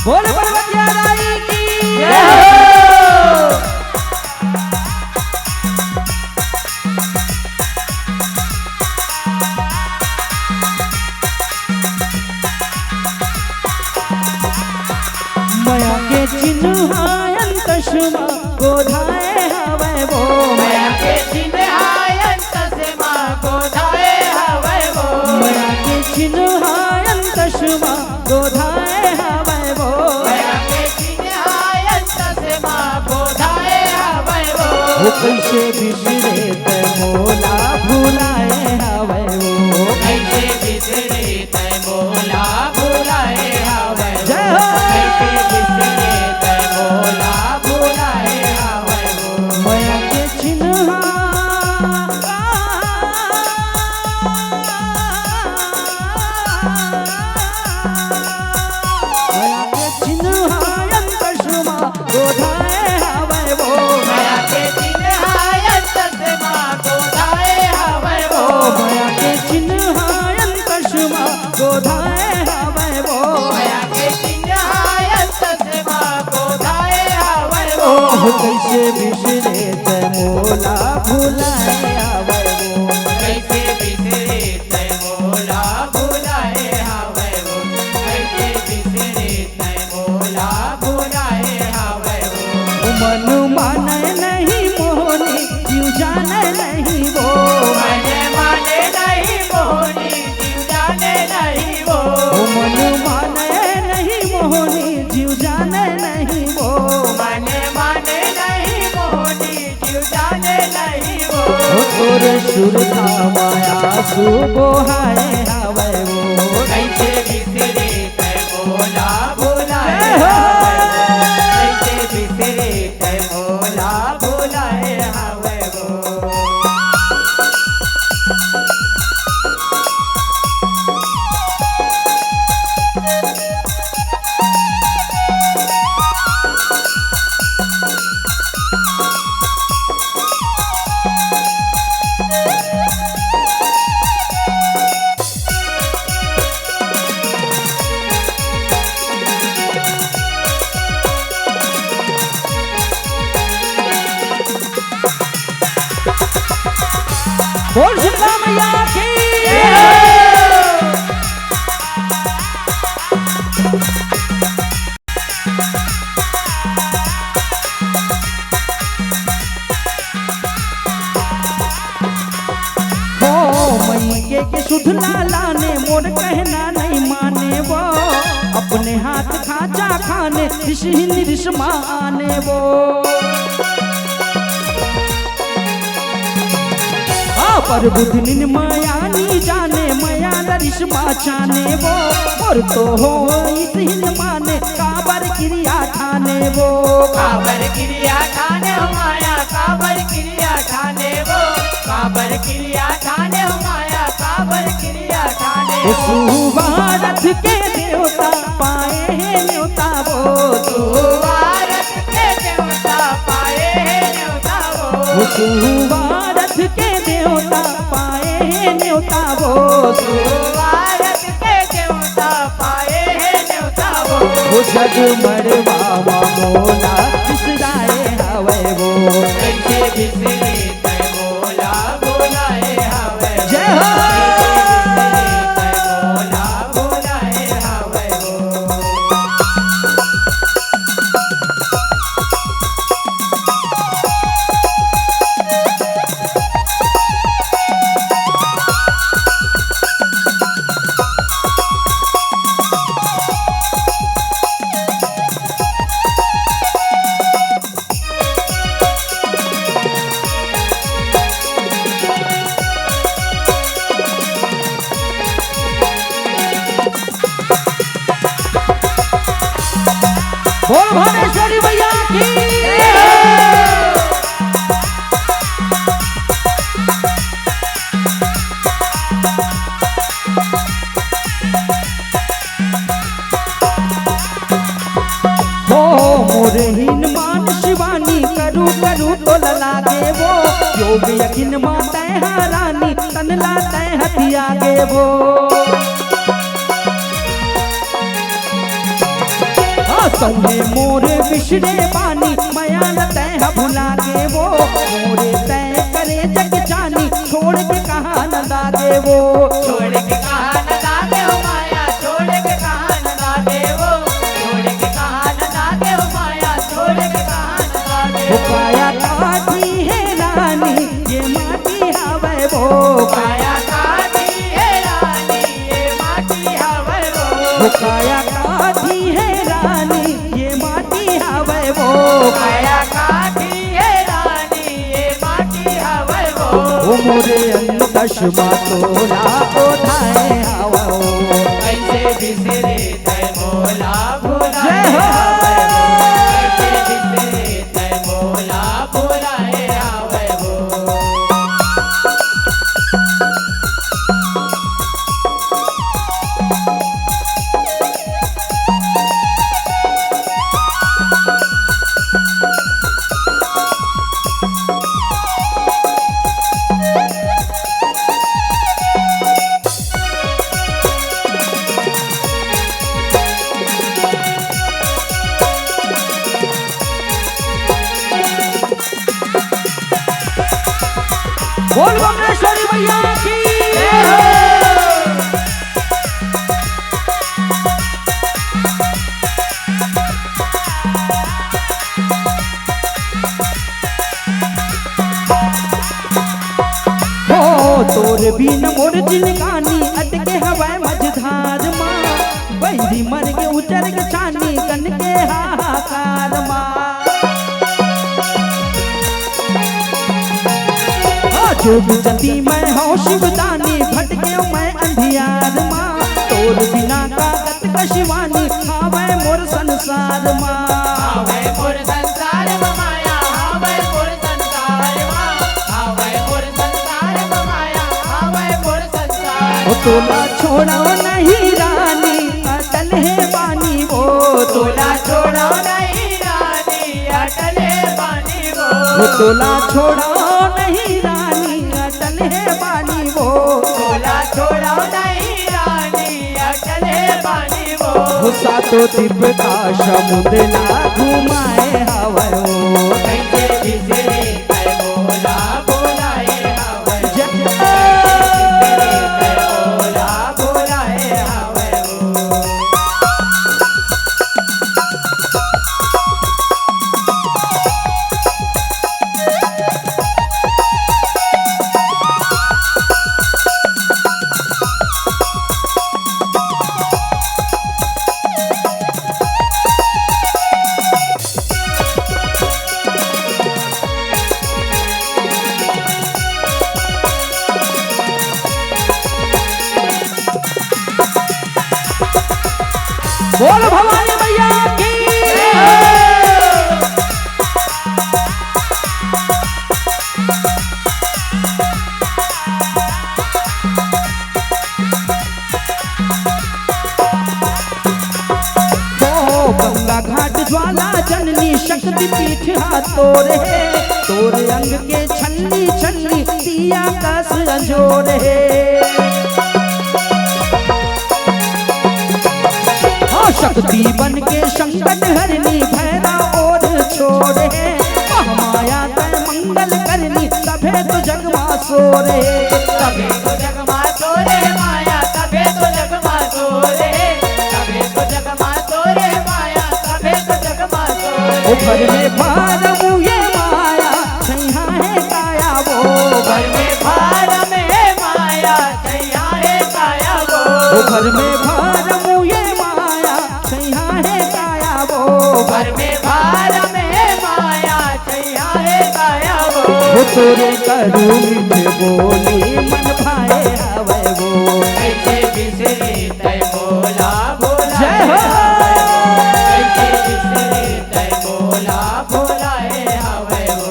बोल पर्वतिया राई की मया के चिन्हायन तस्मा गोधाए हवै वो मया के चिन्हायन तस्मा गोधाए हवै वो मया के चिन्हायन तस्मा गोधाए हवै वो मया के चिन्हायन तस्मा गोधाए हवै वो कैसे बिसरे ते मोला भुलाए हवै वो कैसे बिसरे ते मोला भुलाए हवै जय हो कैसे बिसरे ते मोला भुलाए हवै वो मया के चिन्हा मया के चिन्हायन तस्मा गोधाए हवै वो मया के चिन्हायन तस्मा गोधाए हवै वो मया के चिन्हायन तस्मा गोधाए हवै वो मया के चिन्हायन तस्मा गोधाए हवै वो कैसे बिसरे ते मोला भुलाए हवै वो कैसे बिसरे ते मोला भुलाए हवै वो कैसे बिसरे ते मोला भुलाए हवै वो मन माने नहीं मोहनी जीव जाने नहीं वो मन माने नहीं मोहनी जीव जाने नहीं वो मन माने नहीं मोहनी जीव जाने नहीं वो मन माने नहीं मोहनी जीव जाने नहीं वो तोर सुरता माया सुबोहाए हवै वो कैसे बिसरे ते मोला भुलाए हवै वो कैसे बिसरे ते मोला भुलाए हवै वो बोल शीतला मैया की मैये के सुध लाला ने मोर कहना नहीं माने वो अपने हाथ खाचा खाने ऋषि माने वो पर बुधनिन मायानी जाने माया रिश्मा छाने वो और तो हो इसहिन माने काबर क्रिया ठाने वो काबर क्रिया ठाने हो माया काबर क्रिया ठाने वो काबर क्रिया ठाने हो माया काबर क्रिया ठाने वो सुवारथ के देवता पाए हैं न्योता वो सुवारथ के देवता पाए हैं न्योता वो सुवारथ के देवता पाए हैं न्योता वो सुवारथ के देवता पाए हैं न्योता वो जग मरवा मोला बिसराए हवै वो कैसे बिसरे ते मोला भुलाए हवै वो जय हो कैसे बिसरे ते मोला भुलाए हवै वो बोल भानेश्वरी भैया की हो मोरे हीन मान शिवानी करू करू तो लागे वो योग यकीन माते हारानी तन लाते हथिया गे वो संगे मोर बिछड़े बानी माया न तय भुला के वो मोरे तय करे जग जानी छोड़ के कहाँ न लागे वो छोड़ के कहाँ न लागे हो माया छोड़ के कहाँ न लागे वो छोड़ के कहाँ न लागे हो माया छोड़ के कहाँ न लागे वो काया काठी है रानी ये माटी हवे वो काया काठी है रानी ये माटी हवे वो काया काठी है रानी ये माटी हवे वो काया काठी है रानी ये माटी हवे वो मोरे अन्न दशमा तोरा ओढ़ाए आवो कैसे बिसरे तय मोला जय भुलाए हो। कैसे बिसरे तय मोला भुलाए आवे वो बोल बमनेश्वरी भैया की हो तोर बिन मोर जिनगानी अटके हवाए मझधार माँ बहरी मर के उचर के छानी कन के हाहाकार माँ जोग जती मैं हूँ शिवदानी भटके मैं अंधियार माँ तोर बिना कागत कशिवानी हावे मोर संसार माँ आवे मोर संसार में माया आवे मोर संसार में आवे मोर संसार में माया आवे मोर संसार ओ तोला छोड़ो नहीं रानी अटल है बानी वो तोला छोड़ो नहीं रानी अटल है पानी वो तोला छोड़ो नहीं रानी अटल है बानी वो तोला छोड़ो नहीं रानी अटल है पानी वो सातो दिप का समुद्र ना घुमाए हवा कैसे बिसरे तय मोला भुलाए आवे बिसरे तय मोला भुलाए आवे बोल भवानी मैया की गंगा घाट ज्वाला जननी शक्ति पीठ हाथ तोरे तोरे अंग के छन्नी छन्नी दिया कस अंजोरे शक्ति बन के संकट हरनी भैरा और छोड़े महामाया तय मंगल करनी तभे तो जगमा सोरे तबे तो जगमा सोरे माया तबे तो जगमा सोरे तबे तो जगमा सोरे माया तबे तो जगमा सोरे घर में भार मुए माया छैया है काया वो घर में भार में माया छैया है काया वो घर में भार मुए माया छैया है काया वो घर में भार में माया छैया है काया वो तोरे करू मीठे बोली मन भाए हवे वो कैसे बिसरे तय मोला भोला जय हो। कैसे बिसरे तय मोला भोलाए आवे वो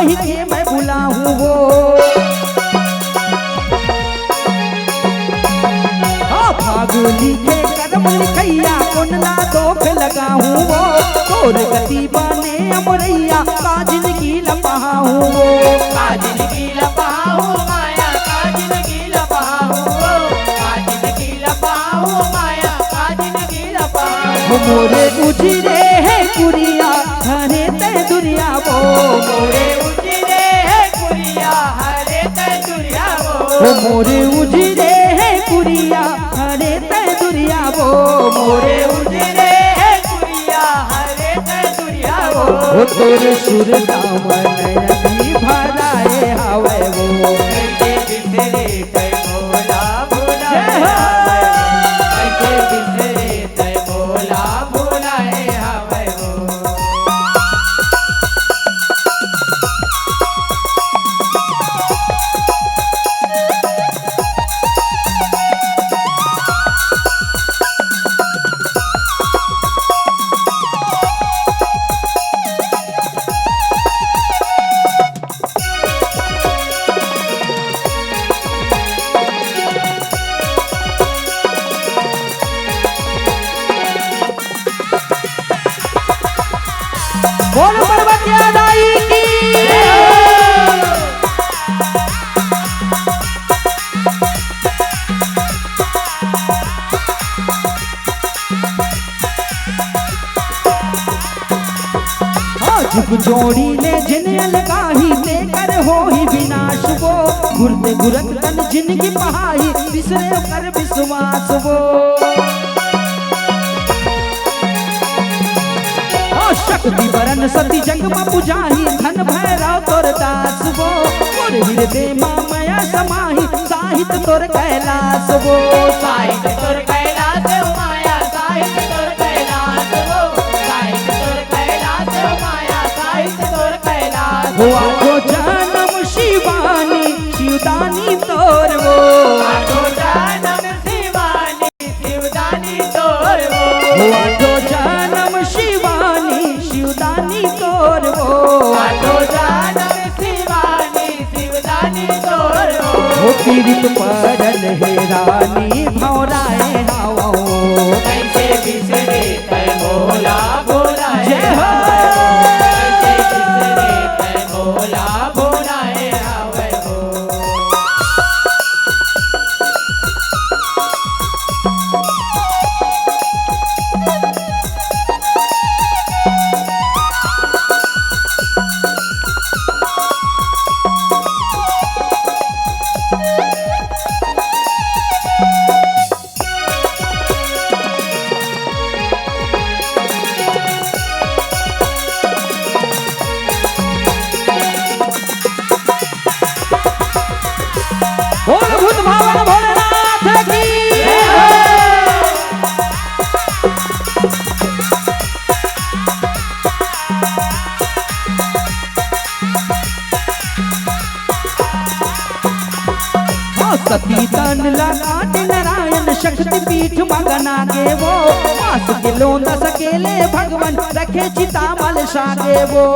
कही के मैं बुलाऊं वो। फागुनी के करम लिखैया कोनला दोख लगाऊं वो। तोर गति बने अमरैया काजिन की लपहाऊं वो। काजिन की लपहाऊं माया काजिन की लपहाऊं वो। काजिन की लपहाऊं माया काजिन की लपहाऊं। मोरे उजरे है कुरिया हरे ते दुरिया वो। मोरे उजरे है कुरिया हरे ते दुरिया वो। मोरे उजरे है कुरिया हरे ते दुरिया वो। मोरे उजरे है कुरिया हरे ते दुरिया वो। तोर सुर दामन अभी भराए हवे वो। कैसे बिसरे तै मोला भुलाए हवे वो। कैसे बिसरे तै मोला भुलाए हवे वो। बोल पर्वतिया दाई की। जुग जोड़ी ले जिन अलगाही ते कर हो ही विनाश वो। गुरते गुरत तन जिनकी पहाई बिसरे कर विश्वास वो। शक्ति बरन सती जग में पुजाही धन भैरव तोर दास वो। मोर हृदय माया समाही साहित्य तोर कैलाश वो। साहित्य तोर कैलाश माया साहित्य तोर कैलाश वो। साहित्य तोर कैलाश माया साहित्य तोर कैलाश वो। आठो जन्म शिवानी शिवदानी तोर वो। आठो जन्म शिवानी शिवदानी तोर वो। आठो जन्म शिवानी शिवदानी तोर वो। आठो जन्म शिवानी शिवदानी तोर वो। पीड़ित परल हे रानी भौराए हाओ। कैसे बिसरे तै मोला भुलाए जय हो। कैसे बिसरे तै मोला भुलाए हवे वो। बोल भूत भावन भोलेनाथ की। सती तन लगाट नारायण शक्ति पीठ मगना के वो। पास के लोंदा सकेले भगवान रखे चितामल सागे वो।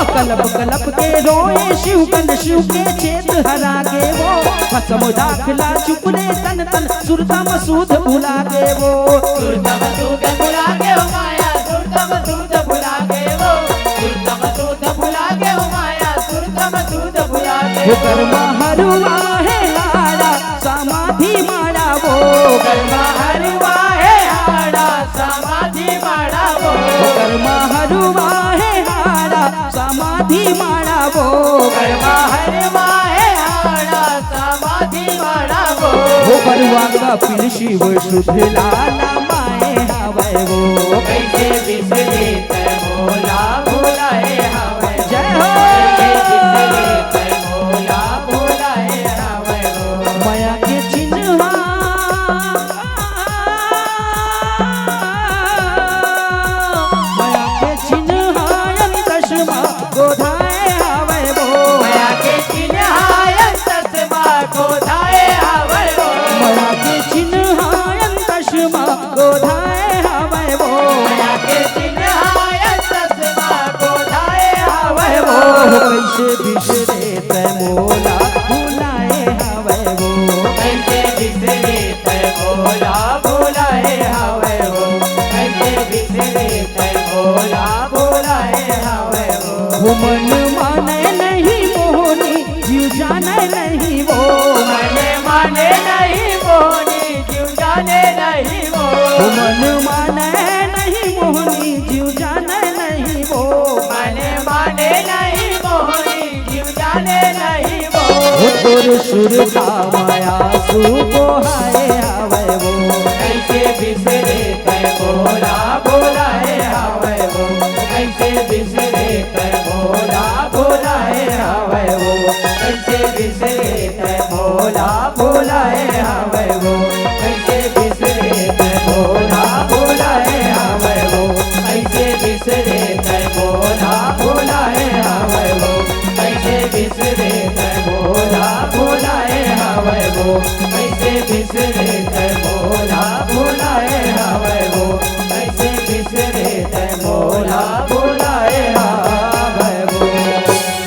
कलप कलप के रोए शिव कन शिव के चेत हरा के वो। भस्म दाखला चुपले तन तन सुरता मसूद भुला के वो। सुरता मसूद भुला के हो माया सुरता मसूद भुला के वो। सुरता मसूद भुला के हो माया सुरता मसूद भुला के वो। कर्मा हरुआ है हारा समाधि मारा वो। कर्मा हरुआ है हाड़ा समाधि माड़ा वो। कर्मा हरुआ है हारा समाधि मारा वो। कर्मा हरुआ है हाड़ा समाधि माड़ा वो। बरुआ कपिल शिव शुद्ध लाला माए हवे वो। कैसे बिसरे तै मोला भुलाए हवे वो। जय हो। कैसे बिसरे तै मोला भुलाए हवे वो। माया के चिन्हा माया के चिन्हा दशमा गोधाए हवे वो। माया के चिन्हायन तस्मा गोधाए हवे वो। माया के चिन्हा दशमा गोधाए हवे वो। माया के चिन्हायन वो मन माने नहीं मोहनी जीव जाने नहीं वो मन माने नहीं मोहनी जीव जाने नहीं वो मन माने नहीं मोहनी जीव जाने नहीं वो मन माने नहीं मोहनी जीव जाने नहीं वो तोर सुर का माया सु को हाय आवे वो कैसे बिसरे कै बोला बोला है आवे वो कैसे बिसरे कै बोला बोला है आवे वो कैसे बिसरे कै बोला बोला है आवे वो कैसे बिसरे कै बोला बोला है आवे वो कैसे बिसरे कै बोला बोला है आवे वो कैसे बिसरे कै बोला बोला है आवे वो कैसे बिसरे कै बोला बोला है आवे वो कैसे बिसरे कै बोला बोला है आवे वो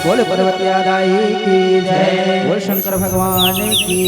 बोल पर्वतिया दाई की जय बोल शंकर भगवान की